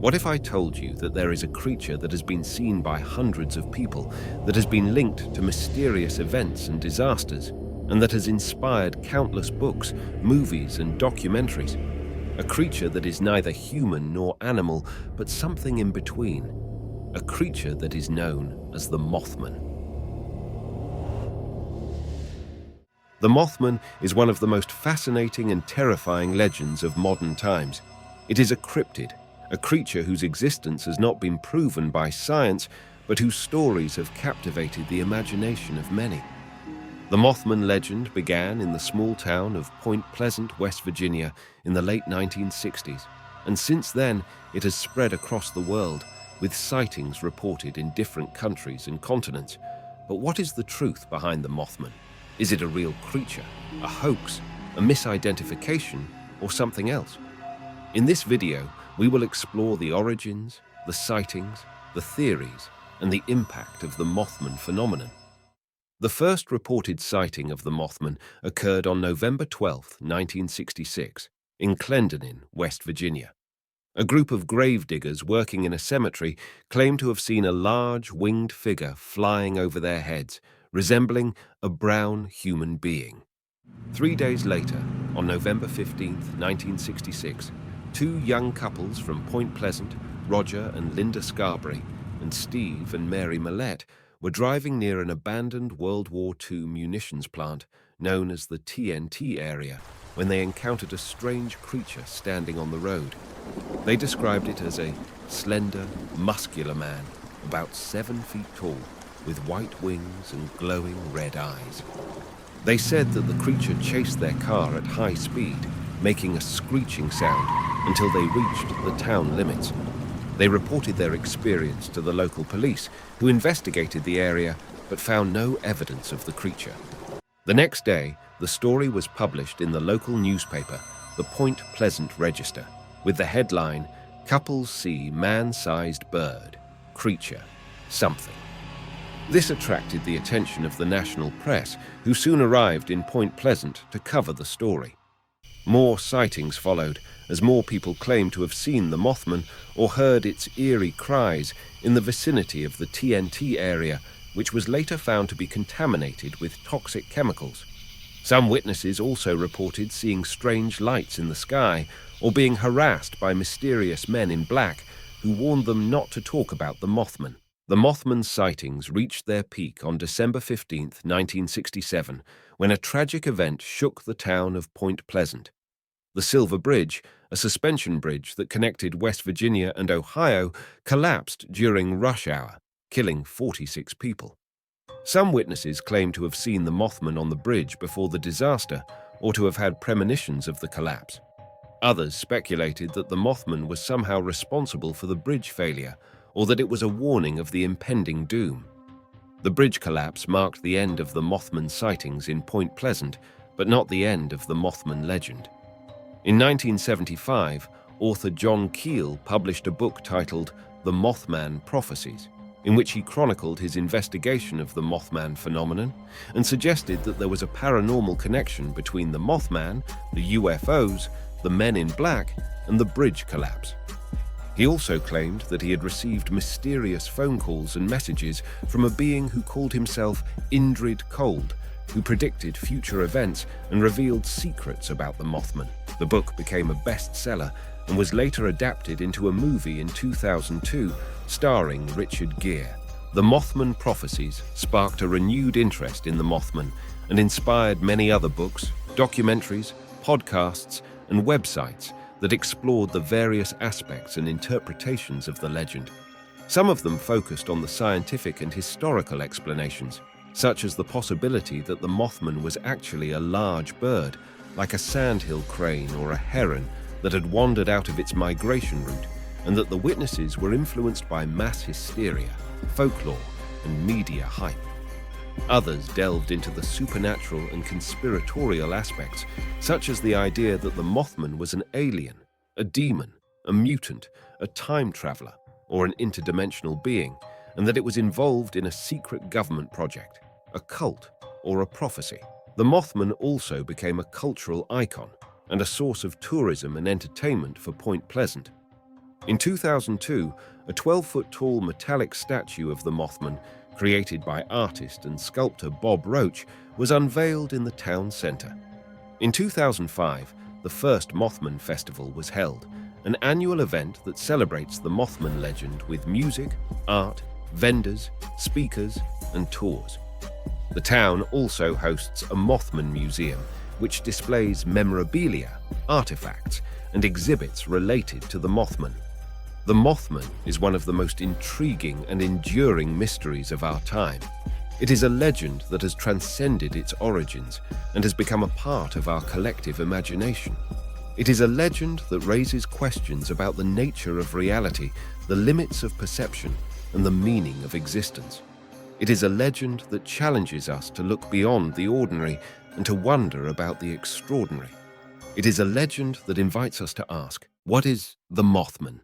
What if I told you that there is a creature that has been seen by hundreds of people, that has been linked to mysterious events and disasters, and that has inspired countless books, movies, and documentaries? A creature that is neither human nor animal, but something in between. A creature that is known as the Mothman. The Mothman is one of the most fascinating and terrifying legends of modern times. It is a cryptid, a creature whose existence has not been proven by science, but whose stories have captivated the imagination of many. The Mothman legend began in the small town of Point Pleasant, West Virginia, in the late 1960s, and since then it has spread across the world, with sightings reported in different countries and continents. But what is the truth behind the Mothman? Is it a real creature, a hoax, a misidentification, or something else? In this video, we will explore the origins, the sightings, the theories, and the impact of the Mothman phenomenon. The first reported sighting of the Mothman occurred on November 12, 1966, in Clendenin, West Virginia. A group of grave diggers working in a cemetery claimed to have seen a large winged figure flying over their heads, resembling a brown human being. 3 days later, on November 15, 1966, two young couples from Point Pleasant, Roger and Linda Scarberry, and Steve and Mary Millette, were driving near an abandoned World War II munitions plant known as the TNT area when they encountered a strange creature standing on the road. They described it as a slender, muscular man, about 7 feet tall, with white wings and glowing red eyes. They said that the creature chased their car at high speed, making a screeching sound until they reached the town limits. They reported their experience to the local police, who investigated the area but found no evidence of the creature. The next day, the story was published in the local newspaper, the Point Pleasant Register, with the headline, "Couples See Man-Sized Bird, Creature, Something." This attracted the attention of the national press, who soon arrived in Point Pleasant to cover the story. More sightings followed, as more people claimed to have seen the Mothman or heard its eerie cries in the vicinity of the TNT area, which was later found to be contaminated with toxic chemicals. Some witnesses also reported seeing strange lights in the sky or being harassed by mysterious men in black who warned them not to talk about the Mothman. The Mothman sightings reached their peak on December 15, 1967, when a tragic event shook the town of Point Pleasant. The Silver Bridge, a suspension bridge that connected West Virginia and Ohio, collapsed during rush hour, killing 46 people. Some witnesses claimed to have seen the Mothman on the bridge before the disaster, or to have had premonitions of the collapse. Others speculated that the Mothman was somehow responsible for the bridge failure, or that it was a warning of the impending doom. The bridge collapse marked the end of the Mothman sightings in Point Pleasant, but not the end of the Mothman legend. In 1975, author John Keel published a book titled The Mothman Prophecies, in which he chronicled his investigation of the Mothman phenomenon and suggested that there was a paranormal connection between the Mothman, the UFOs, the Men in Black, and the bridge collapse. He also claimed that he had received mysterious phone calls and messages from a being who called himself Indrid Cold, who predicted future events and revealed secrets about the Mothman. The book became a bestseller and was later adapted into a movie in 2002 starring Richard Gere. The Mothman Prophecies sparked a renewed interest in the Mothman and inspired many other books, documentaries, podcasts, and websites that explored the various aspects and interpretations of the legend. Some of them focused on the scientific and historical explanations, such as the possibility that the Mothman was actually a large bird, like a sandhill crane or a heron that had wandered out of its migration route, and that the witnesses were influenced by mass hysteria, folklore, and media hype. Others delved into the supernatural and conspiratorial aspects, such as the idea that the Mothman was an alien, a demon, a mutant, a time traveler, or an interdimensional being, and that it was involved in a secret government project, a cult, or a prophecy. The Mothman also became a cultural icon and a source of tourism and entertainment for Point Pleasant. In 2002, a 12-foot-tall metallic statue of the Mothman, created by artist and sculptor Bob Roach, was unveiled in the town centre. In 2005, the first Mothman Festival was held, an annual event that celebrates the Mothman legend with music, art, vendors, speakers, and tours. The town also hosts a Mothman museum, which displays memorabilia, artifacts, and exhibits related to the Mothman. The Mothman is one of the most intriguing and enduring mysteries of our time. It is a legend that has transcended its origins and has become a part of our collective imagination. It is a legend that raises questions about the nature of reality, the limits of perception, and the meaning of existence. It is a legend that challenges us to look beyond the ordinary and to wonder about the extraordinary. It is a legend that invites us to ask, what is the Mothman?